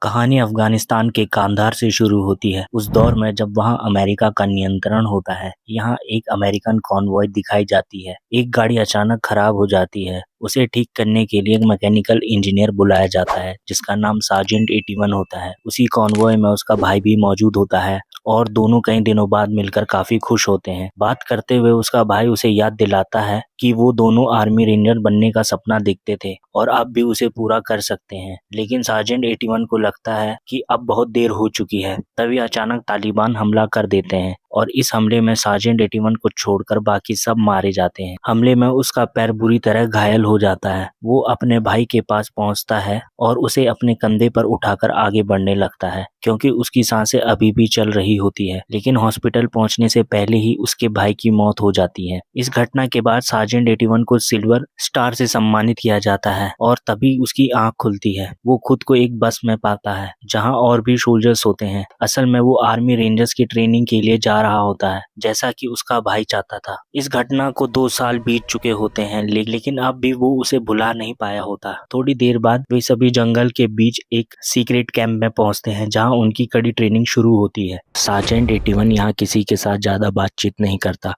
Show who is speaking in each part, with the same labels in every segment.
Speaker 1: कहानी अफगानिस्तान के कांधार से शुरू होती है, उस दौर में जब वहां अमेरिका का नियंत्रण होता है। यहाँ एक अमेरिकन कॉन्वॉय दिखाई जाती है। एक गाड़ी अचानक खराब हो जाती है। उसे ठीक करने के लिए एक मैकेनिकल इंजीनियर बुलाया जाता है जिसका नाम सार्जेंट 81 होता है। उसी कॉन्वॉय में उसका भाई भी मौजूद होता है और दोनों कई दिनों बाद मिलकर काफी खुश होते हैं। बात करते हुए उसका भाई उसे याद दिलाता है कि वो दोनों आर्मी रेंजर बनने का सपना देखते थे और अब भी उसे पूरा कर सकते हैं। लेकिन सार्जेंट 81 को लगता है कि अब बहुत देर हो चुकी है। तभी अचानक तालिबान हमला कर देते हैं और इस हमले में सार्जेंट 81 को छोड़कर बाकी सब मारे जाते हैं। हमले में उसका पैर बुरी तरह घायल हो जाता है। वो अपने भाई के पास पहुंचता है और उसे अपने कंधे पर उठाकर आगे बढ़ने लगता है क्योंकि उसकी सांसें अभी भी चल रही होती है। लेकिन हॉस्पिटल पहुंचने से पहले ही उसके भाई की मौत हो जाती है। इस घटना के बाद सार्जेंट 81 को सिल्वर स्टार से सम्मानित किया जाता है और तभी उसकी आंख खुलती है। वो खुद को एक बस में पाता है जहां और भी सोल्जर्स होते हैं। असल में वो आर्मी रेंजर्स की ट्रेनिंग के लिए जा रहा होता है जैसा कि उसका भाई चाहता था। इस घटना को 2 साल बीत चुके होते हैं लेकिन अब भी वो उसे भुला नहीं पाया होता। थोड़ी देर बाद वे सभी जंगल के बीच एक सीक्रेट कैंप में पहुंचते हैं जहां उनकी कड़ी ट्रेनिंग शुरू होती है। सार्जेंट 81 यहाँ किसी के साथ ज्यादा बातचीत नहीं करता।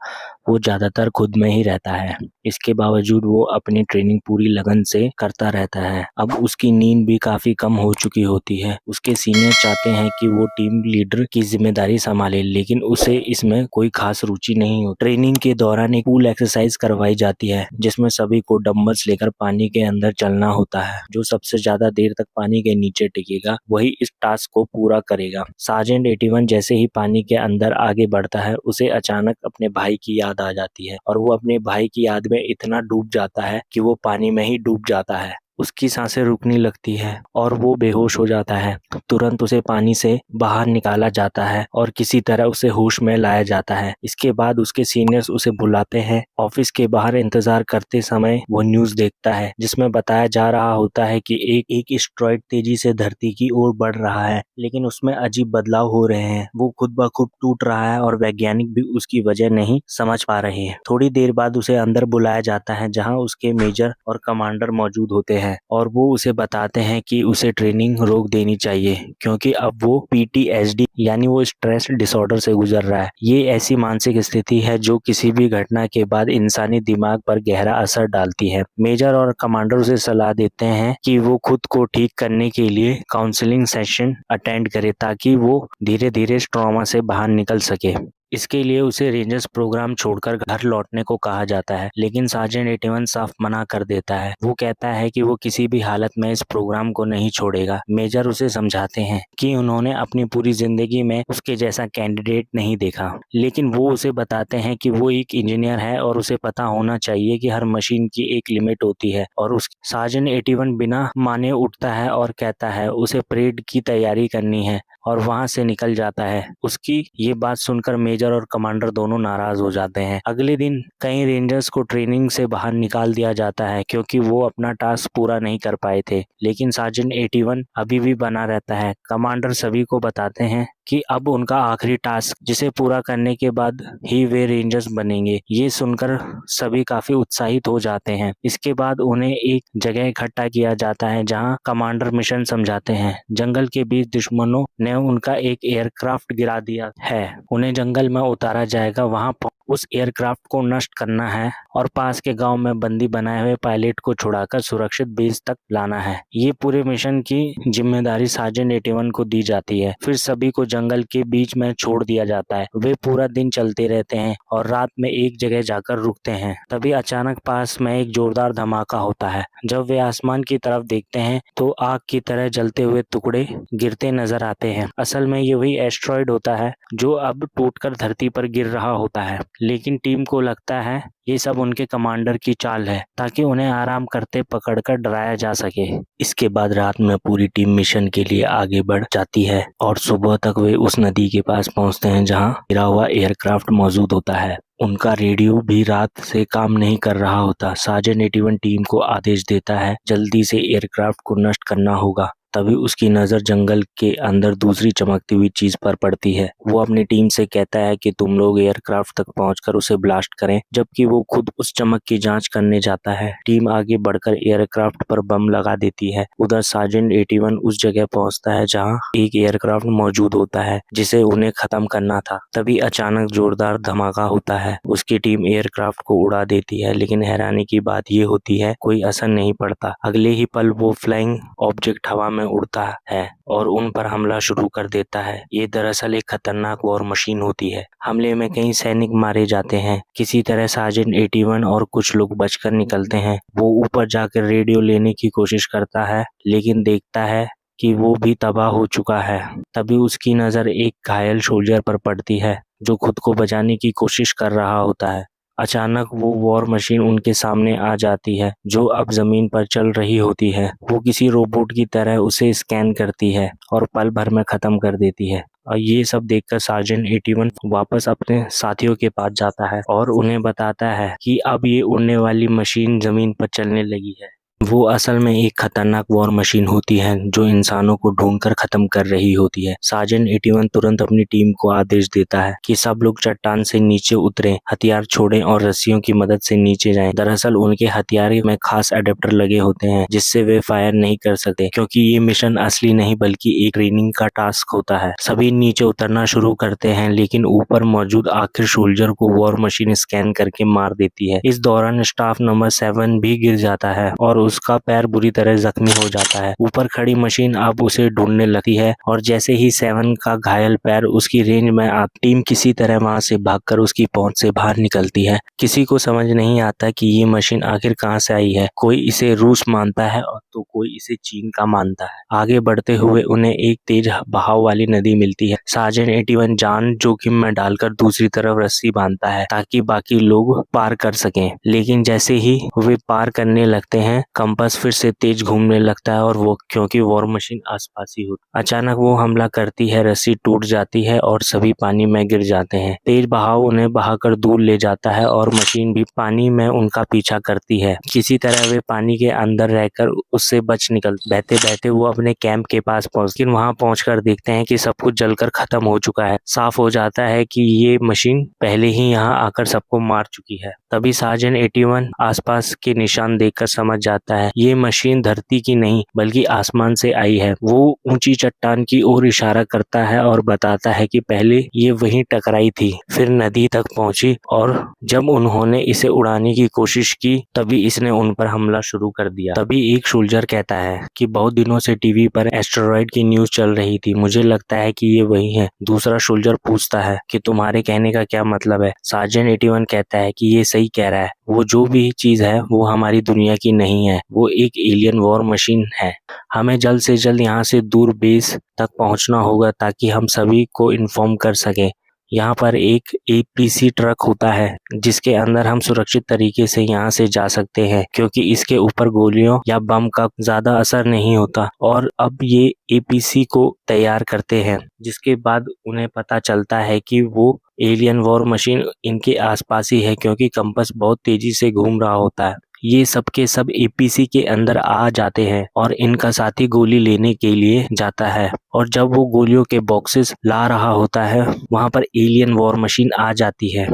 Speaker 1: वो ज्यादातर खुद में ही रहता है। इसके बावजूद वो अपनी ट्रेनिंग पूरी लगन से करता रहता है। अब उसकी नींद भी काफी कम हो चुकी होती है। उसके सीनियर चाहते हैं कि वो टीम लीडर की जिम्मेदारी संभाले लेकिन उसे इसमें कोई खास रुचि नहीं हो। ट्रेनिंग के दौरान एक पूल एक्सरसाइज करवाई जाती है जिसमें सभी को डंबल्स लेकर पानी के अंदर चलना होता है। जो सबसे ज्यादा देर तक पानी के नीचे टिकेगा वही इस टास्क को पूरा करेगा। सार्जेंट 81 जैसे ही पानी के अंदर आगे बढ़ता है उसे अचानक अपने भाई की याद आ जाती है और वो अपने भाई की याद में इतना डूब जाता है कि वो पानी में ही डूब जाता है। उसकी सांसें रुकने लगती है और वो बेहोश हो जाता है। तुरंत उसे पानी से बाहर निकाला जाता है और किसी तरह उसे होश में लाया जाता है। इसके बाद उसके सीनियर्स उसे बुलाते हैं। ऑफिस के बाहर इंतजार करते समय वो न्यूज देखता है जिसमें बताया जा रहा होता है कि एक एस्टेरॉयड तेजी से धरती की ओर बढ़ रहा है लेकिन उसमें अजीब बदलाव हो रहे हैं। वो खुद ब खुद टूट रहा है और वैज्ञानिक भी उसकी वजह नहीं समझ पा रहे हैं। थोड़ी देर बाद उसे अंदर बुलाया जाता है जहां उसके मेजर और कमांडर मौजूद होते हैं और वो उसे बताते हैं कि उसे ट्रेनिंग रोक देनी चाहिए क्योंकि अब वो PTSD यानी वो स्ट्रेस डिसऑर्डर से गुजर रहा है। ये ऐसी मानसिक स्थिति है जो किसी भी घटना के बाद इंसानी दिमाग पर गहरा असर डालती है। मेजर और कमांडर उसे सलाह देते हैं कि वो खुद को ठीक करने के लिए काउंसलिंग सेशन अटेंड करे ताकि वो धीरे धीरे इस ट्रॉमा से बाहर निकल सके। इसके लिए उसे रेंजर्स प्रोग्राम छोड़कर घर लौटने को कहा जाता है लेकिन सार्जेंट 81 साफ मना कर देता है। वो कहता है कि वो किसी भी हालत में इस प्रोग्राम को नहीं छोड़ेगा। मेजर उसे समझाते हैं कि उन्होंने अपनी पूरी जिंदगी में उसके जैसा कैंडिडेट नहीं देखा लेकिन वो उसे बताते हैं कि वो एक इंजीनियर है और उसे पता होना चाहिए कि हर मशीन की एक लिमिट होती है। और उस सार्जेंट 81 बिना माने उठता है और कहता है उसे परेड की तैयारी करनी है और वहां से निकल जाता है। उसकी ये बात सुनकर मेजर और कमांडर दोनों नाराज हो जाते हैं। अगले दिन कई रेंजर्स को ट्रेनिंग से बाहर निकाल दिया जाता है क्योंकि वो अपना टास्क पूरा नहीं कर पाए थे लेकिन सार्जेंट 81 अभी भी बना रहता है। कमांडर सभी को बताते हैं कि अब उनका आखिरी टास्क जिसे पूरा करने के बाद ही वे रेंजर्स बनेंगे। ये सुनकर सभी काफी उत्साहित हो जाते हैं। इसके बाद उन्हें एक जगह इकट्ठा किया जाता है जहां कमांडर मिशन समझाते हैं। जंगल के बीच दुश्मनों ने उनका एक एयरक्राफ्ट गिरा दिया है। उन्हें जंगल में उतारा जाएगा। वहां उस एयरक्राफ्ट को नष्ट करना है और पास के गांव में बंदी बनाए हुए पायलट को छुड़ाकर सुरक्षित बेस तक लाना है। ये पूरे मिशन की जिम्मेदारी सार्जेंट 81 को दी जाती है। फिर सभी को जंगल के बीच में छोड़ दिया जाता है। वे पूरा दिन चलते रहते हैं और रात में एक जगह जाकर रुकते हैं। तभी अचानक पास में एक जोरदार धमाका होता है। जब वे आसमान की तरफ देखते हैं तो आग की तरह जलते हुए टुकड़े गिरते नजर आते हैं। असल में ये वही एस्टेरॉयड होता है जो अब टूटकर धरती पर गिर रहा होता है लेकिन टीम को लगता है ये सब उनके कमांडर की चाल है ताकि उन्हें आराम करते पकड़कर डराया जा सके। इसके बाद रात में पूरी टीम मिशन के लिए आगे बढ़ जाती है और सुबह तक वे उस नदी के पास पहुंचते हैं जहां गिरा हुआ एयरक्राफ्ट मौजूद होता है। उनका रेडियो भी रात से काम नहीं कर रहा होता। सार्जेंट 81 टीम को आदेश देता है जल्दी से एयरक्राफ्ट को नष्ट करना होगा तभी उसकी नजर जंगल के अंदर दूसरी चमकती हुई चीज पर पड़ती है। वो अपनी टीम से कहता है कि तुम लोग एयरक्राफ्ट तक पहुंचकर उसे ब्लास्ट करें, जबकि वो खुद उस चमक की जांच करने जाता है। टीम आगे बढ़कर एयरक्राफ्ट पर बम लगा देती है। उधर सार्जेंट 81 उस जगह पहुंचता है जहां एक एयरक्राफ्ट मौजूद होता है जिसे उन्हें खत्म करना था। तभी अचानक जोरदार धमाका होता है। उसकी टीम एयरक्राफ्ट को उड़ा देती है, लेकिन हैरानी की बात ये होती है कोई असर नहीं पड़ता। अगले ही पल वो फ्लाइंग ऑब्जेक्ट हवा में उड़ता है और उन पर हमला शुरू कर देता है। ये दरअसल एक खतरनाक वॉर मशीन होती है। हमले में कई सैनिक मारे जाते हैं। किसी तरह सार्जेंट 81 और कुछ लोग बचकर निकलते हैं। वो ऊपर जाकर रेडियो लेने की कोशिश करता है, लेकिन देखता है कि वो भी तबाह हो चुका है। तभी उसकी नज़र एक घायल सोल्जर पर पड़ती है जो खुद को बचाने की कोशिश कर रहा होता है। अचानक वो वॉर मशीन उनके सामने आ जाती है जो अब जमीन पर चल रही होती है। वो किसी रोबोट की तरह उसे स्कैन करती है और पल भर में खत्म कर देती है। और ये सब देखकर सार्जेंट 81 वापस अपने साथियों के पास जाता है और उन्हें बताता है कि अब ये उड़ने वाली मशीन जमीन पर चलने लगी है। वो असल में एक खतरनाक वॉर मशीन होती है जो इंसानों को ढूंढकर खत्म कर रही होती है। सार्जेंट 81 तुरंत अपनी टीम को आदेश देता है कि सब लोग चट्टान से नीचे उतरें, हथियार छोड़ें और रस्सियों की मदद से नीचे जाएं। दरअसल उनके हथियार में खास अडेप्टर लगे होते हैं जिससे वे फायर नहीं कर सकते, क्योंकि ये मिशन असली नहीं बल्कि एक ट्रेनिंग का टास्क होता है। सभी नीचे उतरना शुरू करते हैं, लेकिन ऊपर मौजूद आखिर सोल्जर को वॉर मशीन स्कैन करके मार देती है। इस दौरान स्टाफ नंबर 7 भी गिर जाता है और उसका पैर बुरी तरह जख्मी हो जाता है। ऊपर खड़ी मशीन अब उसे ढूंढने लगती है और जैसे ही 7 का घायल पैर उसकी रेंज में आती, टीम किसी तरह वहां से भागकर उसकी पहुंच से बाहर निकलती है। किसी को समझ नहीं आता कि ये मशीन आखिर कहां से आई है। कोई इसे रूस मानता है और तो कोई इसे चीन का मानता है। आगे बढ़ते हुए उन्हें एक तेज बहाव वाली नदी मिलती है। सार्जेंट 81 जान जोखिम में डालकर दूसरी तरफ रस्सी बांधता है ताकि बाकी लोग पार कर सकें, लेकिन जैसे ही वे पार करने लगते हैं कंपास फिर से तेज घूमने लगता है और वो क्योंकि वॉर मशीन आसपास ही होती। अचानक वो हमला करती है, रस्सी टूट जाती है और सभी पानी में गिर जाते हैं। तेज बहाव उन्हें बहाकर दूर ले जाता है और मशीन भी पानी में उनका पीछा करती है। किसी तरह वे पानी के अंदर रहकर उससे बच निकल बहते बहते वो अपने कैंप के पास पहुंचकर वहां पहुंचकर देखते हैं कि सब कुछ जलकर खत्म हो चुका है। साफ हो जाता है कि ये मशीन पहले ही यहाँ आकर सबको मार चुकी है। तभी सार्जेंट 81 आसपास के निशान देखकर समझ जाता है ये मशीन धरती की नहीं बल्कि आसमान से आई है। वो ऊंची चट्टान की ओर इशारा करता है और बताता है कि पहले ये वहीं टकराई थी, फिर नदी तक पहुंची और जब उन्होंने इसे उड़ाने की कोशिश की तभी इसने उन पर हमला शुरू कर दिया। तभी एक सोल्जर कहता है कि बहुत दिनों से टीवी पर एस्टेरॉयड की न्यूज चल रही थी, मुझे लगता है कि ये वही है। दूसरा सोल्जर पूछता है कि तुम्हारे कहने का क्या मतलब है। सार्जेंट 81 कहता है कि ये सही कह रहा है, वो जो भी चीज है वो हमारी दुनिया की नहीं है, वो एक एलियन वॉर मशीन है। हमें जल्द से जल्द यहाँ से दूर बेस तक पहुंचना होगा ताकि हम सभी को इन्फॉर्म कर सकें। यहाँ पर एक एपीसी ट्रक होता है जिसके अंदर हम सुरक्षित तरीके से यहाँ से जा सकते हैं, क्योंकि इसके ऊपर गोलियों या बम का ज्यादा असर नहीं होता। और अब ये एपीसी को तैयार करते हैं, जिसके बाद उन्हें पता चलता है कि वो एलियन वॉर मशीन इनके आसपास ही है, क्योंकि कंपास बहुत तेजी से घूम रहा होता है। ये सब के सब एपीसी के अंदर आ जाते हैं और इनका साथी गोली लेने के लिए जाता है और जब वो गोलियों के बॉक्सेस ला रहा होता है वहां पर एलियन वॉर मशीन आ जाती है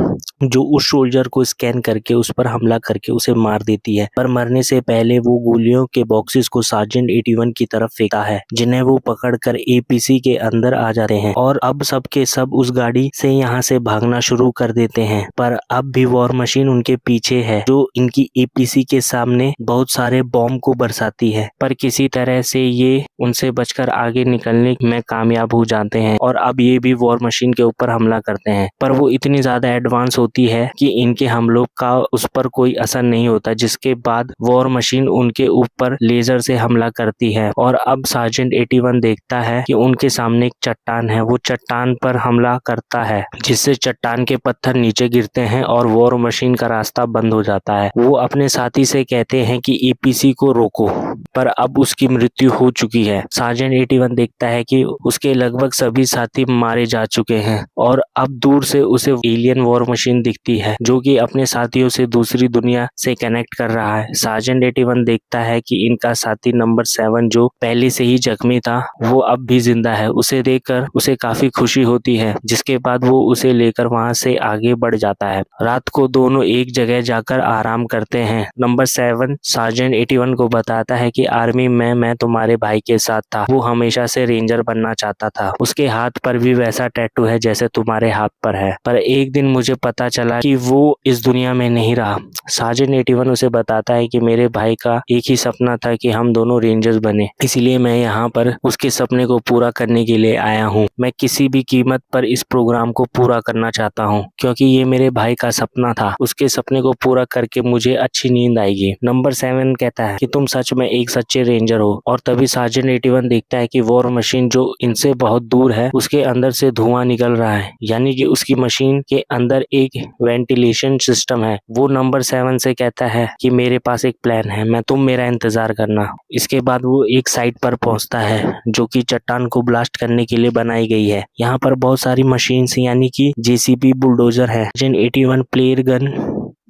Speaker 1: जो उस सोल्जर को स्कैन करके उस पर हमला करके उसे मार देती है। पर मरने से पहले वो गोलियों के बॉक्सेस को सार्जेंट 81 की तरफ फेंकता है, जिन्हें वो पकड़कर एपीसी के अंदर आ जाते हैं और अब सब के सब उस गाड़ी से यहाँ से भागना शुरू कर देते हैं। पर अब भी वॉर मशीन उनके पीछे है जो इनकी एपीसी के सामने बहुत सारे बॉम्ब को बरसाती है, पर किसी तरह से ये उनसे बचकर आगे निकलने में कामयाब हो जाते हैं और अब ये भी वॉर मशीन के ऊपर हमला करते हैं। पर वो इतनी ज्यादा एडवांस होती है कि इनके हमलों का उस पर कोई असर नहीं होता, जिसके बाद वॉर मशीन उनके ऊपर लेजर से हमला करती है। और अब सार्जेंट 81 देखता है कि उनके सामने एक चट्टान है, वो चट्टान पर हमला करता है जिससे चट्टान के पत्थर नीचे गिरते हैं और वॉर मशीन का रास्ता बंद हो जाता है। वो अपने साथी से कहते हैं कि एपीसी को रोको, पर अब उसकी मृत्यु हो चुकी है। सार्जेंट 81 देखता है कि उसके लगभग सभी साथी मारे जा चुके हैं और अब दूर से उसे एलियन वॉर मशीन मशीन दिखती है जो कि अपने साथियों से दूसरी दुनिया से कनेक्ट कर रहा है। सार्जेंट 81 देखता है कि इनका साथी नंबर 7 जो पहले से ही जख्मी था वो अब भी जिंदा है। उसे देखकर उसे काफी खुशी होती है, जिसके बाद वो उसे लेकर वहां से आगे बढ़ जाता है। रात को दोनों एक जगह जाकर आराम करते हैं। नंबर 7 सार्जेंट 81 को बताता है कि आर्मी में मैं तुम्हारे भाई के साथ था, वो हमेशा से रेंजर बनना चाहता था, उसके हाथ पर भी वैसा टैटू है जैसे तुम्हारे हाथ पर है, पर एक दिन मुझे पता चला कि वो इस दुनिया में नहीं रहा। सार्जेंट 81 उसे बताता है कि मेरे भाई का एक ही सपना था कि हम दोनों रेंजर्स बने, इसलिए मैं यहाँ पर उसके सपने को पूरा करने के लिए आया हूँ। मैं किसी भी कीमत पर इस प्रोग्राम को पूरा करना चाहता हूँ क्योंकि ये मेरे भाई का सपना था। उसके सपने को पूरा करके मुझे अच्छी नींद आएगी। नंबर 7 कहता है कि तुम सच में एक सच्चे रेंजर हो। और तभी सार्जेंट 81 देखता है कि वॉर मशीन जो इनसे बहुत दूर है उसके अंदर से धुआं निकल रहा है, यानी कि उसकी मशीन के अंदर एक वेंटिलेशन सिस्टम है। वो नंबर 7 से कहता है कि मेरे पास एक प्लान है, मैं तुम मेरा इंतजार करना। इसके बाद वो एक साइट पर पहुंचता है जो कि चट्टान को ब्लास्ट करने के लिए बनाई गई है। यहाँ पर बहुत सारी मशीन्स यानी कि जेसीबी बुलडोजर है। जेन 81 प्लेयर गन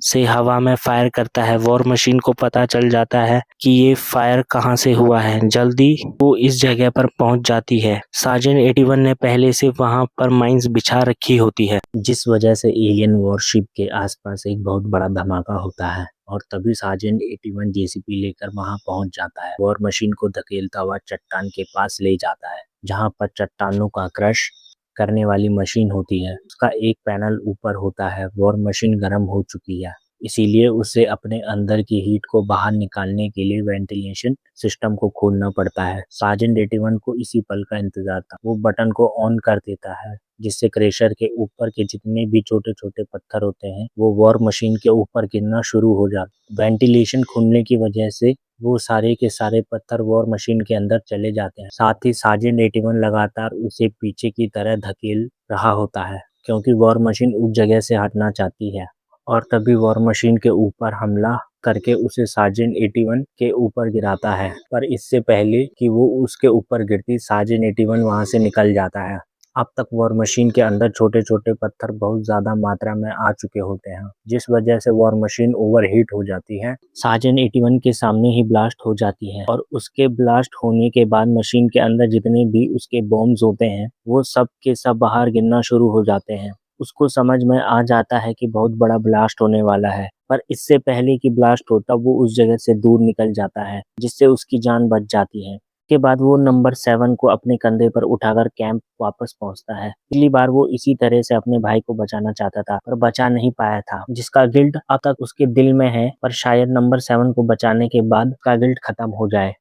Speaker 1: से हवा में फायर करता है। वॉर मशीन को पता चल जाता है कि ये फायर कहाँ से हुआ है। जल्दी वो इस जगह पर पहुंच जाती है। सार्जेंट 81 ने पहले से वहां पर माइंस बिछा रखी होती है, जिस वजह से एलियन वॉरशिप के आसपास एक बहुत बड़ा धमाका होता है। और तभी सार्जेंट 81 जेसीबी लेकर वहां पहुंच जाता है। वॉर मशीन को धकेलता हुआ चट्टान के पास ले जाता है जहां पर चट्टानों का क्रश करने वाली मशीन होती है। उसका एक पैनल ऊपर होता है। वॉर मशीन गर्म हो चुकी है, इसीलिए उसे अपने अंदर की हीट को बाहर निकालने के लिए वेंटिलेशन सिस्टम को खोलना पड़ता है। सार्जेंट 81 को इसी पल का इंतजार था। वो बटन को ऑन कर देता है जिससे क्रेशर के ऊपर के जितने भी छोटे छोटे पत्थर होते हैं वो वॉर मशीन के ऊपर गिरना शुरू हो जाते। वेंटिलेशन खुलने की वजह से वो सारे के सारे पत्थर वॉर मशीन के अंदर चले जाते हैं। साथ ही सार्जेंट 81 लगातार उसे पीछे की तरह धकेल रहा होता है क्योंकि वॉर मशीन उस जगह से हटना चाहती है। और तभी वॉर मशीन के ऊपर हमला करके उसे सार्जेंट 81 के ऊपर गिराता है, पर इससे पहले कि वो उसके ऊपर गिरती सार्जेंट 81 वहां से निकल जाता है। अब तक वॉर मशीन के अंदर छोटे छोटे पत्थर बहुत ज्यादा मात्रा में आ चुके होते हैं, जिस वजह से वॉर मशीन ओवरहीट हो जाती है। सार्जेंट 81 के सामने ही ब्लास्ट हो जाती है और उसके ब्लास्ट होने के बाद मशीन के अंदर जितने भी उसके बॉम्ब्स होते हैं वो सब के सब बाहर गिरना शुरू हो जाते हैं। उसको समझ में आ जाता है कि बहुत बड़ा ब्लास्ट होने वाला है, पर इससे पहले कि ब्लास्ट होता वो उस जगह से दूर निकल जाता है जिससे उसकी जान बच जाती है। के बाद वो नंबर 7 को अपने कंधे पर उठाकर कैंप वापस पहुंचता है। पहली बार वो इसी तरह से अपने भाई को बचाना चाहता था पर बचा नहीं पाया था, जिसका गिल्ट अब तक उसके दिल में है, पर शायद नंबर 7 को बचाने के बाद का गिल्ट खत्म हो जाए।